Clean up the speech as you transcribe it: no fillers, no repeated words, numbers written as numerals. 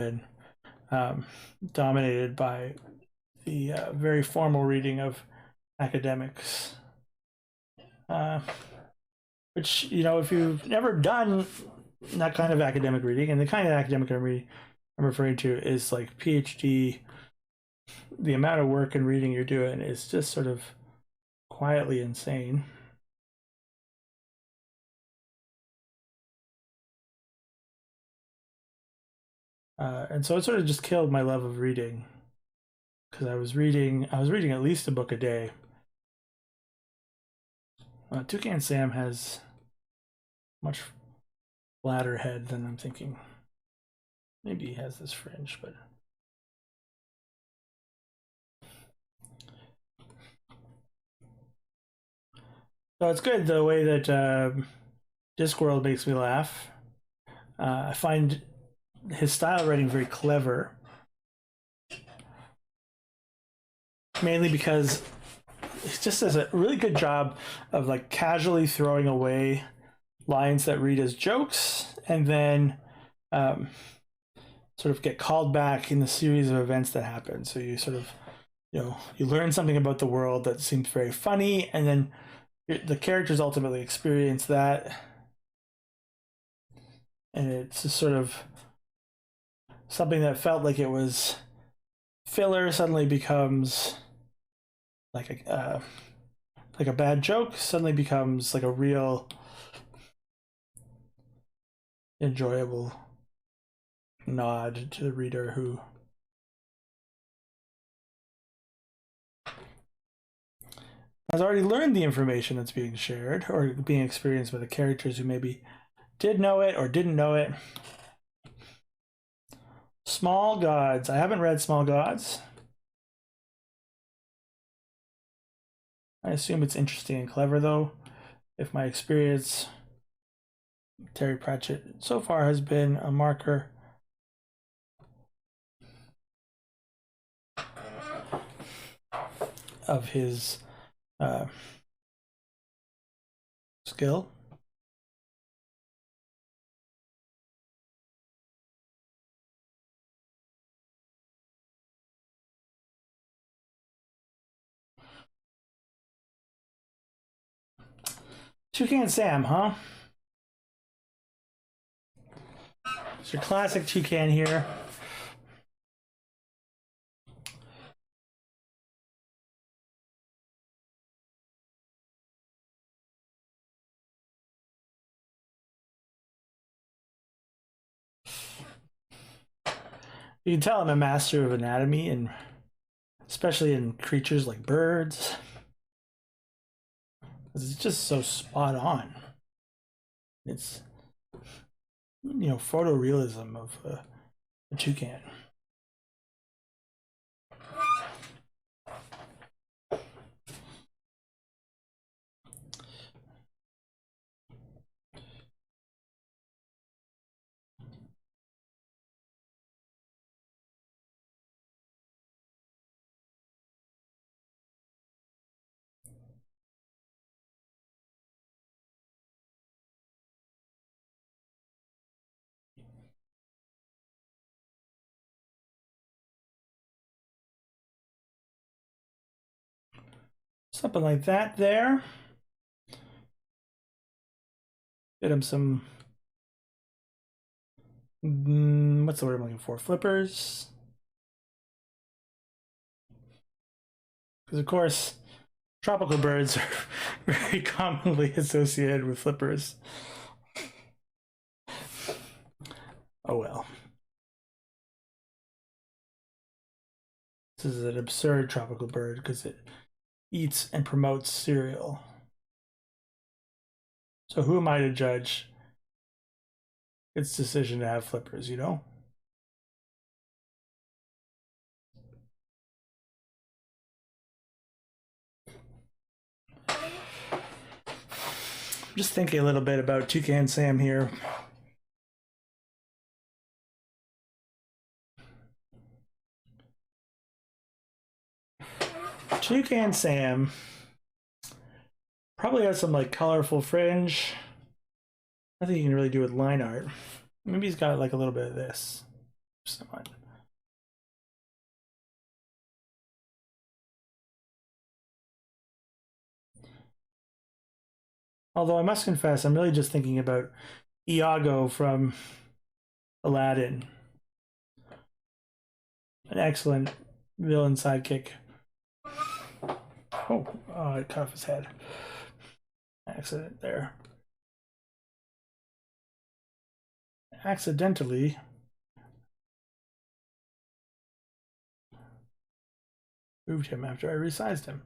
been dominated by the very formal reading of academics. Which, you know, if you've never done that kind of academic reading, and the kind of academic reading I'm referring to is like PhD, the amount of work and reading you're doing is just sort of quietly insane. And so it sort of just killed my love of reading, because I was reading at least a book a day. Toucan Sam has much flatter head than I'm thinking. Maybe he has this fringe, but so it's good the way that Discworld makes me laugh. I find his style writing very clever, mainly because he just does a really good job of like casually throwing away lines that read as jokes and then sort of get called back in the series of events that happen. So you sort of, you know, you learn something about the world that seems very funny, and then the characters ultimately experience that, and it's just sort of something that felt like it was filler suddenly becomes like a bad joke, suddenly becomes like a real enjoyable nod to the reader who has already learned the information that's being shared or being experienced by the characters who maybe did know it or didn't know it. Small Gods. I haven't read Small Gods. I assume it's interesting and clever, though. If my experience with Terry Pratchett so far has been a marker of his skill. Toucan Sam, huh? It's your classic toucan here. You can tell I'm a master of anatomy, and especially in creatures like birds. It's just so spot on. It's, you know, photorealism of a toucan. Something like that there. Get him some, what's the word I'm looking for? Flippers. Because, of course, tropical birds are very commonly associated with flippers. Oh well. This is an absurd tropical bird because it eats and promotes cereal. So who am I to judge its decision to have flippers, you know? I'm just thinking a little bit about Toucan Sam here. Toucan Sam probably has some like colorful fringe. Nothing you can really do with line art. Maybe he's got like a little bit of this. Somewhat. Although I must confess, I'm really just thinking about Iago from Aladdin. An excellent villain sidekick. Oh, I cut off his head. Accident there. Accidentally moved him after I resized him.